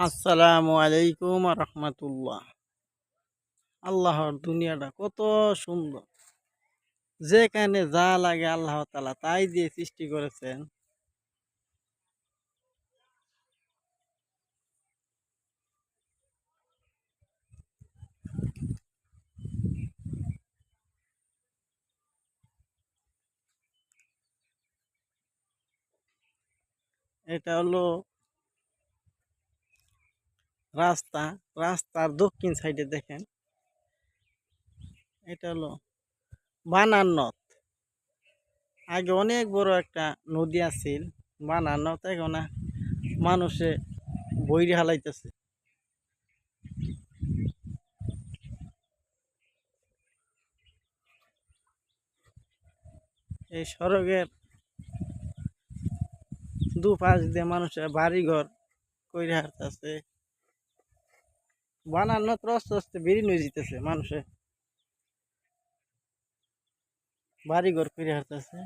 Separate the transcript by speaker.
Speaker 1: আসসালামু আলাইকুম রহমতুল্লাহ। আল্লাহর দুনিয়াটা কত সুন্দর, যেখানে যা লাগে আল্লাহ তাআলা তাই দিয়ে সৃষ্টি করেছেন। এটা হলো রাস্তা। রাস্তার দক্ষিণ সাইডে দেখেন, এটা হলো বানান নদ। আগে অনেক বড় একটা নদী আছিল, বানান নদ। এখন মানুষে বইরে হালাইতেছে। এই সড়কের দুপাশ দিয়ে মানুষের বাড়িঘর কইরে হারতেছে। বানান নদ আস্তে আস্তে বেরিয়ে নিয়ে যেতেছে, মানুষে বাড়িঘর কইরে হারতেছে।